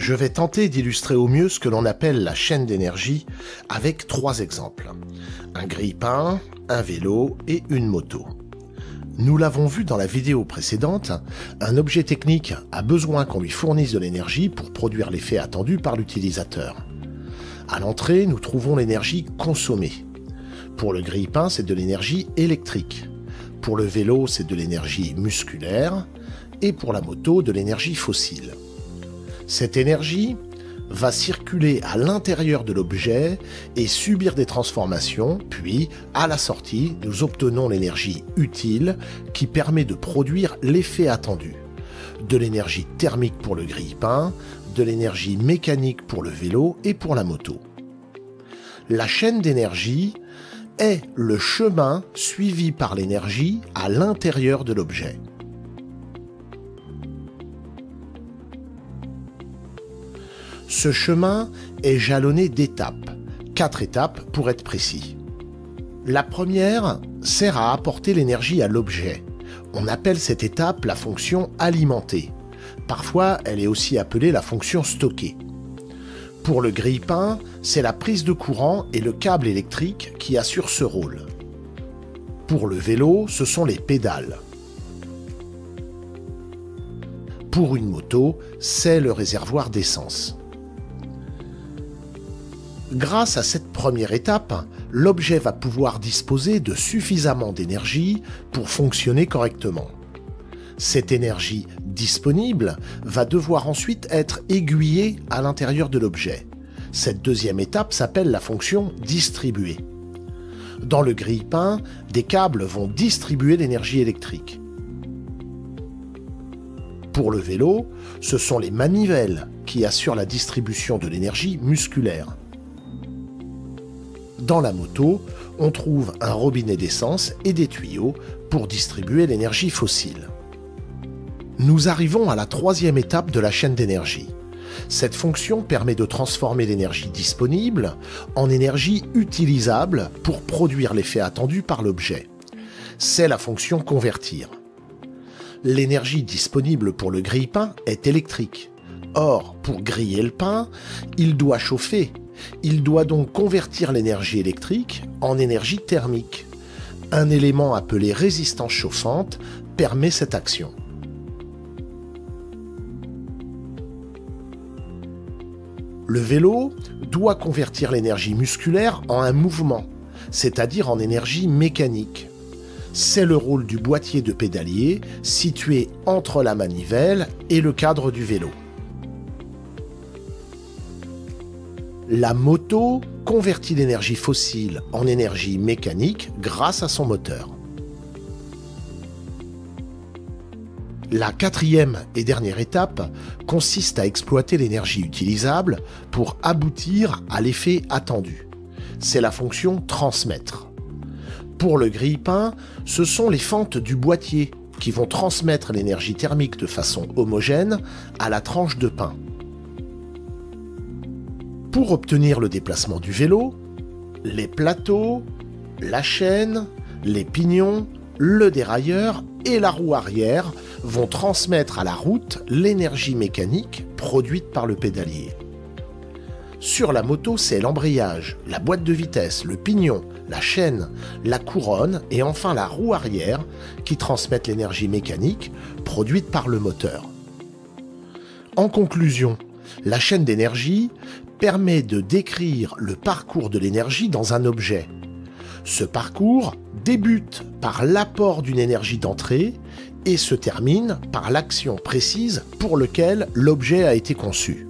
Je vais tenter d'illustrer au mieux ce que l'on appelle la chaîne d'énergie avec 3 exemples. Un grille-pain, un vélo et une moto. Nous l'avons vu dans la vidéo précédente, un objet technique a besoin qu'on lui fournisse de l'énergie pour produire l'effet attendu par l'utilisateur. À l'entrée, nous trouvons l'énergie consommée. Pour le grille-pain, c'est de l'énergie électrique. Pour le vélo, c'est de l'énergie musculaire. Et pour la moto, de l'énergie fossile. Cette énergie va circuler à l'intérieur de l'objet et subir des transformations, puis, à la sortie, nous obtenons l'énergie utile qui permet de produire l'effet attendu. De l'énergie thermique pour le grille-pain, de l'énergie mécanique pour le vélo et pour la moto. La chaîne d'énergie est le chemin suivi par l'énergie à l'intérieur de l'objet. Ce chemin est jalonné d'étapes, 4 étapes pour être précis. La première sert à apporter l'énergie à l'objet. On appelle cette étape la fonction alimenter. Parfois, elle est aussi appelée la fonction stocker. Pour le grille-pain, c'est la prise de courant et le câble électrique qui assurent ce rôle. Pour le vélo, ce sont les pédales. Pour une moto, c'est le réservoir d'essence. Grâce à cette première étape, l'objet va pouvoir disposer de suffisamment d'énergie pour fonctionner correctement. Cette énergie disponible va devoir ensuite être aiguillée à l'intérieur de l'objet. Cette deuxième étape s'appelle la fonction distribuer. Dans le grille-pain, des câbles vont distribuer l'énergie électrique. Pour le vélo, ce sont les manivelles qui assurent la distribution de l'énergie musculaire. Dans la moto, on trouve un robinet d'essence et des tuyaux pour distribuer l'énergie fossile. Nous arrivons à la 3e étape de la chaîne d'énergie. Cette fonction permet de transformer l'énergie disponible en énergie utilisable pour produire l'effet attendu par l'objet. C'est la fonction convertir. L'énergie disponible pour le grille-pain est électrique. Or, pour griller le pain, il doit chauffer. Il doit donc convertir l'énergie électrique en énergie thermique. Un élément appelé résistance chauffante permet cette action. Le vélo doit convertir l'énergie musculaire en un mouvement, c'est-à-dire en énergie mécanique. C'est le rôle du boîtier de pédalier situé entre la manivelle et le cadre du vélo. La moto convertit l'énergie fossile en énergie mécanique grâce à son moteur. La 4e et dernière étape consiste à exploiter l'énergie utilisable pour aboutir à l'effet attendu. C'est la fonction transmettre. Pour le grille-pain, ce sont les fentes du boîtier qui vont transmettre l'énergie thermique de façon homogène à la tranche de pain. Pour obtenir le déplacement du vélo, les plateaux, la chaîne, les pignons, le dérailleur et la roue arrière vont transmettre à la route l'énergie mécanique produite par le pédalier. Sur la moto, c'est l'embrayage, la boîte de vitesse, le pignon, la chaîne, la couronne et enfin la roue arrière qui transmettent l'énergie mécanique produite par le moteur. En conclusion, la chaîne d'énergie permet de décrire le parcours de l'énergie dans un objet. Ce parcours débute par l'apport d'une énergie d'entrée et se termine par l'action précise pour laquelle l'objet a été conçu.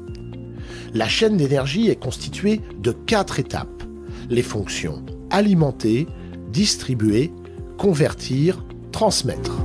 La chaîne d'énergie est constituée de 4 étapes. Les fonctions alimenter, distribuer, convertir, transmettre.